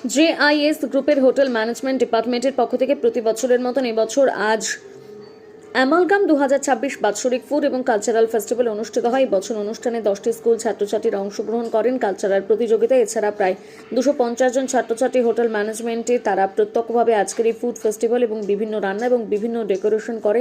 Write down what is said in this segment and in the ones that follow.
JIS গ্রুপের hotel management ডিপার্টমেন্টের পক্ষ থেকে প্রতি বছরের মতন এবছর আজ অ্যামালগাম 2026 বাৎসরিক ফুড এবং কালচারাল ফেস্টিভ্যাল অনুষ্ঠিত হয়। বছর অনুষ্ঠানে 10টি স্কুল ছাত্রছাত্রীরা অংশগ্রহণ করেন কালচারাল প্রতিযোগিতায়। এছাড়া প্রায় 250 জন ছাত্রছাত্রী হোটেল ম্যানেজমেন্টে তারা প্রত্যক্ষভাবে আজকের এই ফুড ফেস্টিভ্যাল এবং বিভিন্ন রান্না এবং বিভিন্ন ডেকোরেশন করে।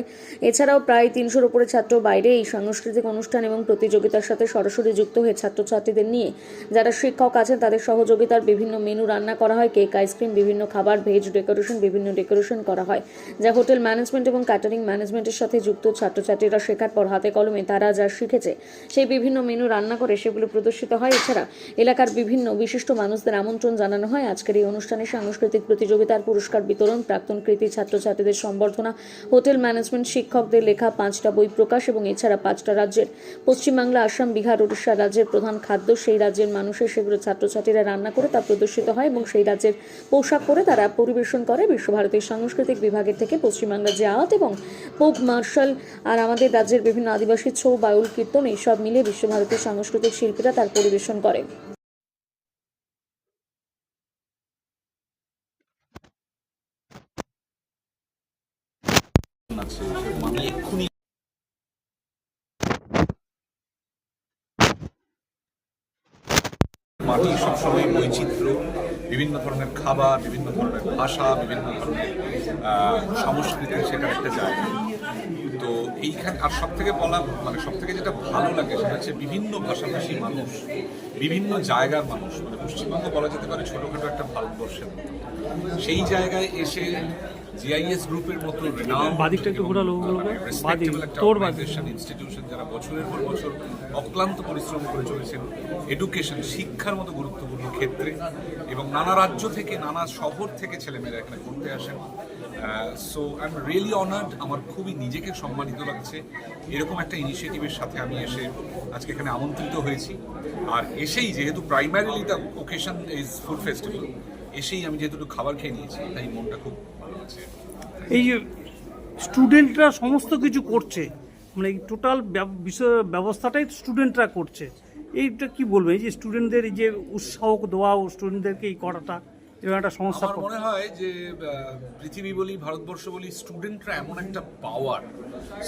এছাড়াও প্রায় 300-র উপরে ছাত্র বাইরে এই সাংস্কৃতিক অনুষ্ঠান এবং প্রতিযোগিতার সাথে সরাসরি যুক্ত হয়ে ছাত্রছাত্রীদের নিয়ে যারা শিক্ষক আছেন তাদের সহযোগিতার বিভিন্ন মেনু রান্না করা হয়। কেক, আইসক্রিম, বিভিন্ন খাবার, ভেজ ডেকোরেশন, বিভিন্ন ডেকোরেশন করা হয়, যা হোটেল ম্যানেজমেন্ট এবং ক্যাটারিং ম্যানেজমেন্টের সাথে যুক্ত ছাত্রছাত্রীরা শেখার পর হাতে কলমে তারা যা শিখেছে সেই বিভিন্ন মেনু রান্না করে সেগুলো প্রদর্শিত হয়। এছাড়া এলাকার বিভিন্ন বিশিষ্ট মানুষদের আমন্ত্রণ জানানো হয়। আজকের এই অনুষ্ঠানে সাংস্কৃতিক প্রতিযোগিতার পুরস্কার বিতরণ, প্রাক্তন কৃতি ছাত্রছাত্রীদের সম্বর্ধনা, হোটেল ম্যানেজমেন্ট শিক্ষকদের লেখা 5টা বই প্রকাশ এবং এছাড়া 5টা রাজ্যের পশ্চিমবাংলা, আসাম, বিহার, উড়িষ্যা রাজ্যের প্রধান খাদ্য সেই রাজ্যের মানুষের সেগুলো ছাত্রছাত্রীরা রান্না করে তা প্রদর্শিত হয় এবং সেই রাজ্যের পোশাক পরে তারা পরিবেশন করে। বিশ্বভারতীর সাংস্কৃতিক বিভাগের থেকে পশ্চিমবাংলার যে আর্ট এবং ফোক মার্শাল আর আমাদের রাজ্যের বিভিন্ন আদিবাসী ছৌ, বাউল, কীর্তন এইসব মিলে বিশ্বভারতীর সাংস্কৃতিক শিল্পীরা তার পরিবেশন করে। আমি এক্ষুনি মাটি সবসময় বৈচিত্র্য, বিভিন্ন ধরনের খাবার, বিভিন্ন ধরনের ভাষা, বিভিন্ন ধরনের সংস্কৃতি, সেটার একটা জায়গা। তো এইখানে আর সব থেকে সব থেকে যেটা ভালো লাগে সেটা হচ্ছে বিভিন্ন ভাষাভাষী মানুষ, বিভিন্ন জায়গার মানুষ। পশ্চিমবঙ্গ বলা যেতে পারে ছোটোখাটো একটা ভারতবর্ষের মতো। সেই জায়গায় এসে জিআইএস গ্রুপের মতো ইনস্টিটিউশন যারা বছরের পর বছর অক্লান্ত পরিশ্রম করে চলেছেন এডুকেশন, শিক্ষার মতো গুরুত্বপূর্ণ ক্ষেত্রে, এবং নানা রাজ্য থেকে, নানা শহর থেকে ছেলেমেয়েরা এখানে ঘুরতে আসেন। So I am really honoured. আমার খুবই নিজেকে সম্মানিত লাগছে এরকম একটা ইনিশিয়েটিভের সাথে আমি এসে আজকে এখানে আমন্ত্রিত হয়েছি। আর এসেই যেহেতু primarily the occasion is food festival, এসেই আমি যেহেতু একটু খাবার খেয়ে নিয়েছি তাই মনটা খুব ভালো আছে। এই যে স্টুডেন্টরা সমস্ত কিছু করছে, মানে এই টোটাল বিষয় ব্যবস্থাটাই স্টুডেন্টরা করছে, এইটা কি বলবেন? এই যে স্টুডেন্টদের এই যে উৎসাহ দেওয়া ও স্টুডেন্টদেরকে এই করাটা এবং একটা সমস্যা। আমার মনে হয় যে পৃথিবী বলি, ভারতবর্ষ বলি, স্টুডেন্টরা এমন একটা পাওয়ার,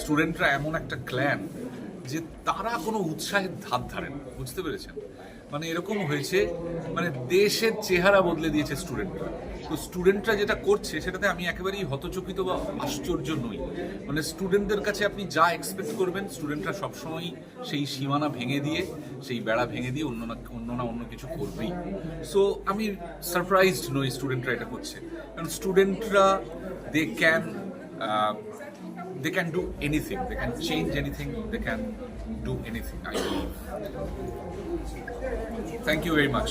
স্টুডেন্টরা এমন একটা ক্ল্যান যে তারা কোনো উৎসাহের ধার ধারেন, বুঝতে পেরেছেন? মানে এরকম হয়েছে, মানে দেশের চেহারা বদলে দিয়েছে স্টুডেন্টরা। তো স্টুডেন্টরা যেটা করছে সেটাতে আমি একেবারেই হতচকিত বা আশ্চর্য নই। মানে স্টুডেন্টদের কাছে আপনি যা এক্সপেক্ট করবেন, স্টুডেন্টরা সবসময় সেই সীমানা ভেঙে দিয়ে, সেই বেড়া ভেঙে দিয়ে অন্য কিছু করবেই। সো আমি সারপ্রাইজড নই স্টুডেন্টরা এটা করছে, কারণ স্টুডেন্টরা দে can do anything, they can change anything, they can do anything, I believe. Thank you very much.